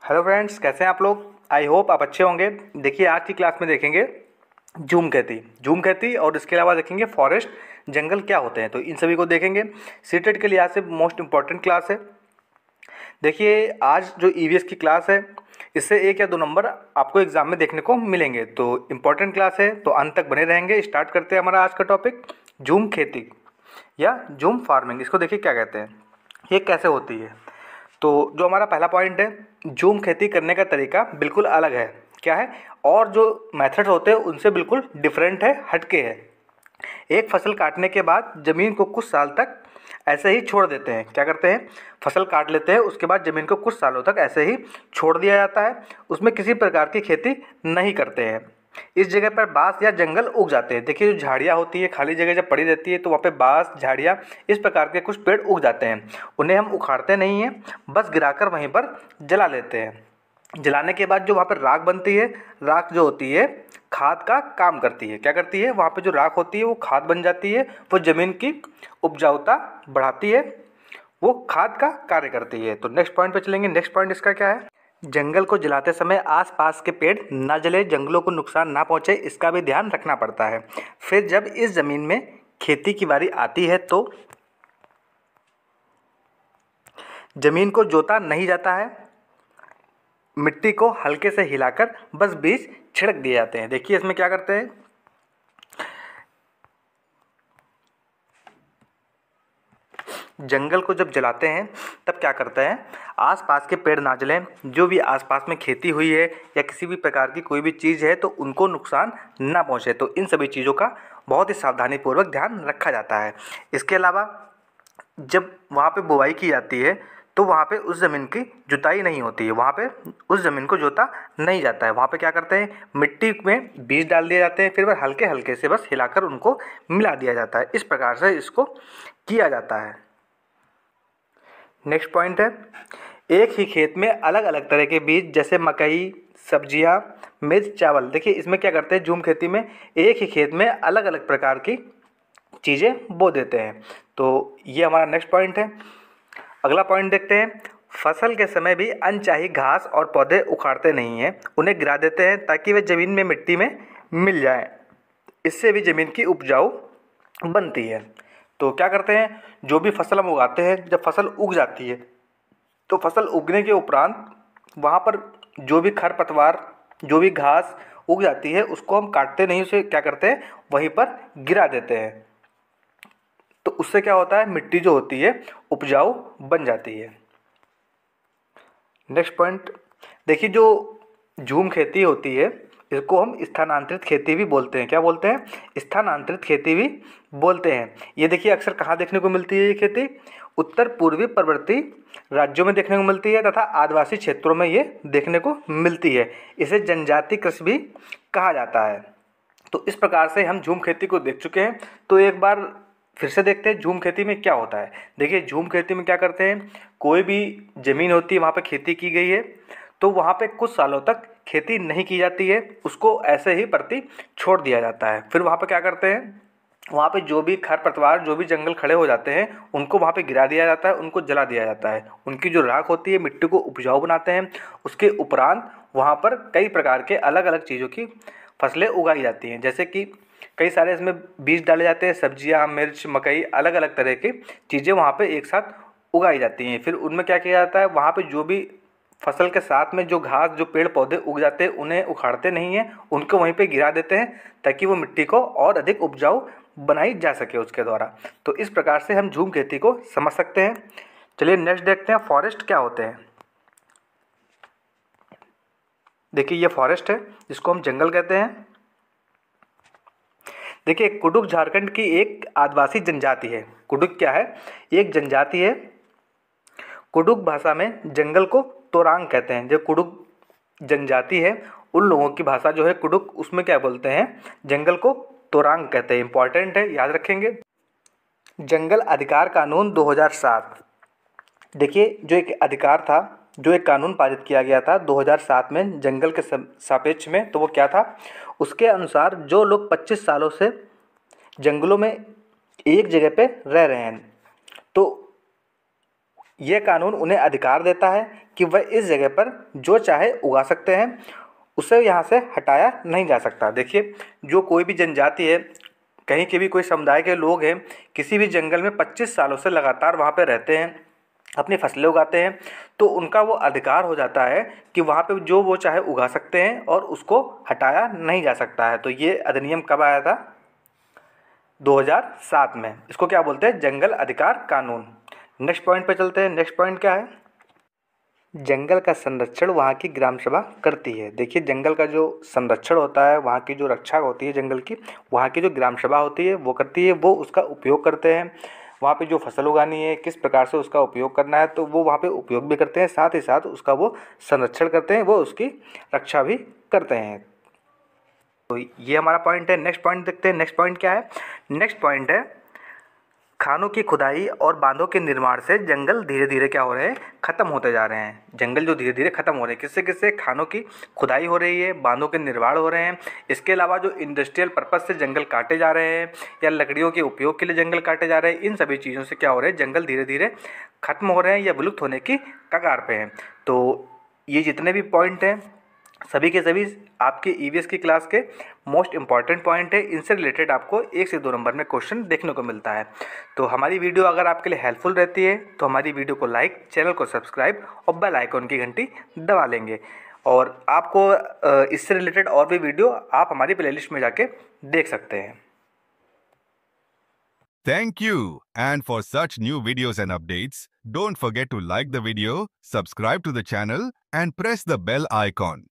Hello friends, कैसे हैं आप लोग। आई होप आप अच्छे होंगे। देखिए, आज की क्लास में देखेंगे झूम खेती और इसके अलावा देखेंगे फॉरेस्ट, जंगल क्या होते हैं, तो इन सभी को देखेंगे। सीटेट के लिहाज से मोस्ट इम्पॉर्टेंट क्लास है। देखिए, आज जो ईवीएस की क्लास है, इससे 1 या 2 नंबर आपको एग्जाम में देखने को मिलेंगे, तो इम्पॉर्टेंट क्लास है, तो अंत तक बने रहेंगे। स्टार्ट करते हैं हमारा आज का टॉपिक, झूम खेती या झूम फार्मिंग। इसको देखिए क्या कहते हैं, ये कैसे होती है। तो जो हमारा पहला पॉइंट है, झूम खेती करने का तरीका बिल्कुल अलग है। क्या है, और जो मेथड्स होते हैं उनसे बिल्कुल डिफरेंट है, हटके है। एक फसल काटने के बाद ज़मीन को कुछ साल तक ऐसे ही छोड़ देते हैं। क्या करते हैं, फसल काट लेते हैं, उसके बाद ज़मीन को कुछ सालों तक ऐसे ही छोड़ दिया जाता है। उसमें किसी प्रकार की खेती नहीं करते हैं। इस जगह पर बाँस या जंगल उग जाते हैं। देखिए, जो झाड़ियाँ होती है, खाली जगह जब पड़ी रहती है तो वहाँ पे बाँस, झाड़ियाँ, इस प्रकार के कुछ पेड़ उग जाते हैं। उन्हें हम उखाड़ते नहीं हैं, बस गिराकर वहीं पर जला लेते हैं। जलाने के बाद जो वहाँ पर राख बनती है, राख जो होती है खाद का काम करती है। क्या करती है, वहाँ पे जो राख होती है वो खाद बन जाती है, वो ज़मीन की उपजाऊता बढ़ाती है, वो खाद का कार्य करती है। तो नेक्स्ट पॉइंट पे चलेंगे। नेक्स्ट पॉइंट इसका क्या है, जंगल को जलाते समय आसपास के पेड़ ना जले, जंगलों को नुकसान ना पहुंचे, इसका भी ध्यान रखना पड़ता है। फिर जब इस ज़मीन में खेती की बारी आती है तो ज़मीन को जोता नहीं जाता है, मिट्टी को हल्के से हिलाकर बस बीज छिड़क दिए जाते हैं। देखिए इसमें क्या करते हैं, जंगल को जब जलाते हैं तब क्या करते हैं, आसपास के पेड़ ना जलें, जो भी आसपास में खेती हुई है या किसी भी प्रकार की कोई भी चीज़ है तो उनको नुकसान ना पहुंचे। तो इन सभी चीज़ों का बहुत ही सावधानीपूर्वक ध्यान रखा जाता है। इसके अलावा जब वहाँ पे बुवाई की जाती है तो वहाँ पे उस ज़मीन की जुताई नहीं होती है, वहाँ पे उस ज़मीन को जोता नहीं जाता है। वहाँ पे क्या करते हैं, मिट्टी में बीज डाल दिए जाते हैं, फिर वह हल्के हल्के से बस हिलाकर उनको मिला दिया जाता है। इस प्रकार से इसको किया जाता है। नेक्स्ट पॉइंट है, एक ही खेत में अलग अलग तरह के बीज, जैसे मकई, सब्जियां, मिर्च, चावल। देखिए इसमें क्या करते हैं, झूम खेती में एक ही खेत में अलग अलग प्रकार की चीज़ें बो देते हैं। तो ये हमारा नेक्स्ट पॉइंट है। अगला पॉइंट देखते हैं, फसल के समय भी अनचाही घास और पौधे उखाड़ते नहीं हैं, उन्हें गिरा देते हैं ताकि वे ज़मीन में मिट्टी में मिल जाएं। इससे भी ज़मीन की उपजाऊ बनती है। तो क्या करते हैं, जो भी फसल हम उगाते हैं, जब फसल उग जाती है तो फसल उगने के उपरांत वहाँ पर जो भी खरपतवार, जो भी घास उग जाती है उसको हम काटते नहीं, उसे क्या करते हैं, वहीं पर गिरा देते हैं। तो उससे क्या होता है, मिट्टी जो होती है उपजाऊ बन जाती है। नेक्स्ट पॉइंट देखिए, जो झूम खेती होती है इसको हम स्थानांतरित खेती भी बोलते हैं। क्या बोलते हैं, स्थानांतरित खेती भी बोलते हैं। ये देखिए अक्सर कहाँ देखने को मिलती है ये खेती, उत्तर पूर्वी पर्वतीय राज्यों में देखने को मिलती है तथा आदिवासी क्षेत्रों में ये देखने को मिलती है। इसे जनजाति कृषि भी कहा जाता है। तो इस प्रकार से हम झूम खेती को देख चुके हैं। तो एक बार फिर से देखते हैं झूम खेती में क्या होता है। देखिए झूम खेती में क्या करते हैं, कोई भी ज़मीन होती है वहाँ पे खेती की गई है तो वहाँ पे कुछ सालों तक खेती नहीं की जाती है, उसको ऐसे ही प्रति छोड़ दिया जाता है। फिर वहाँ पे क्या करते हैं, वहाँ पे जो भी खरपतवार, जो भी जंगल खड़े हो जाते हैं उनको वहाँ पे गिरा दिया जाता है, उनको जला दिया जाता है। उनकी जो राख होती है मिट्टी को उपजाऊ बनाते हैं। उसके उपरांत वहाँ पर कई प्रकार के अलग अलग चीज़ों की फसलें उगाई जाती हैं, जैसे कि कई सारे इसमें बीज डाले जाते हैं, सब्जियां, मिर्च, मकई, अलग अलग तरह की चीज़ें वहाँ पे एक साथ उगाई जाती हैं। फिर उनमें क्या किया जाता है, वहाँ पे जो भी फसल के साथ में जो घास, जो पेड़ पौधे उग जाते हैं उन्हें उखाड़ते नहीं हैं, उनको वहीं पे गिरा देते हैं ताकि वो मिट्टी को और अधिक उपजाऊ बनाई जा सके उसके द्वारा। तो इस प्रकार से हम झूम खेती को समझ सकते हैं। चलिए नेक्स्ट देखते हैं, फॉरेस्ट क्या होते हैं। देखिए ये फॉरेस्ट है, जिसको हम जंगल कहते हैं। देखिए कुडुक झारखंड की एक आदिवासी जनजाति है। कुडुक क्या है, एक जनजाति है। कुडुक भाषा में जंगल को तोरांग कहते हैं। जो कुडुक जनजाति है उन लोगों की भाषा जो है कुडुक, उसमें क्या बोलते हैं, जंगल को तोरांग कहते हैं। इंपॉर्टेंट है, याद रखेंगे। जंगल अधिकार कानून 2007। देखिए जो एक अधिकार था, जो एक कानून पारित किया गया था 2007 में जंगल के सापेक्ष में, तो वो क्या था, उसके अनुसार जो लोग 25 सालों से जंगलों में एक जगह पे रह रहे हैं तो ये कानून उन्हें अधिकार देता है कि वह इस जगह पर जो चाहे उगा सकते हैं, उसे यहाँ से हटाया नहीं जा सकता। देखिए, जो कोई भी जनजाति है, कहीं के भी कोई समुदाय के लोग हैं, किसी भी जंगल में 25 सालों से लगातार वहाँ पे रहते हैं, अपनी फसलें उगाते हैं, तो उनका वो अधिकार हो जाता है कि वहाँ पे जो वो चाहे उगा सकते हैं और उसको हटाया नहीं जा सकता है। तो ये अधिनियम कब आया था? 2007 में। इसको क्या बोलते हैं? जंगल अधिकार कानून। नेक्स्ट पॉइंट पे चलते हैं। नेक्स्ट पॉइंट क्या है? जंगल का संरक्षण वहाँ की ग्राम सभा करती है। देखिए, जंगल का जो संरक्षण होता है, वहाँ की जो रक्षा होती है जंगल की, वहाँ की जो ग्राम सभा होती है वो करती है। वो उसका उपयोग करते हैं, वहाँ पे जो फसल उगानी है, किस प्रकार से उसका उपयोग करना है, तो वो वहाँ पे उपयोग भी करते हैं, साथ ही साथ उसका वो संरक्षण करते हैं, वो उसकी रक्षा भी करते हैं। तो ये हमारा पॉइंट है। नेक्स्ट पॉइंट देखते हैं। नेक्स्ट पॉइंट क्या है? नेक्स्ट पॉइंट है, खानों की खुदाई और बांधों के निर्माण से जंगल धीरे धीरे क्या हो रहे हैं? खत्म होते जा रहे हैं। जंगल जो धीरे धीरे खत्म हो रहे हैं, किससे किससे? खानों की खुदाई हो रही है, बांधों के निर्माण हो रहे हैं। इसके अलावा जो इंडस्ट्रियल पर्पज़ से जंगल काटे जा रहे हैं या लकड़ियों के उपयोग के लिए जंगल काटे जा रहे हैं, इन सभी चीज़ों से क्या हो रहे हैं? जंगल धीरे धीरे खत्म हो रहे हैं या विलुप्त होने की कगार पे हैं। तो ये जितने भी पॉइंट हैं, सभी के सभी आपके ईवीएस की क्लास के मोस्ट इम्पॉर्टेंट पॉइंट है। इनसे रिलेटेड आपको 1 से 2 नंबर में क्वेश्चन देखने को मिलता है। तो हमारी वीडियो अगर आपके लिए हेल्पफुल रहती है तो हमारी वीडियो को लाइक, चैनल को सब्सक्राइब और बेल आइकॉन की घंटी दबा लेंगे। और आपको इससे रिलेटेड और भी वीडियो आप हमारी प्लेलिस्ट में जाके देख सकते हैं। Thank you. And for such new videos and updates, don't forget to like the video, subscribe to the channel, and press the bell icon.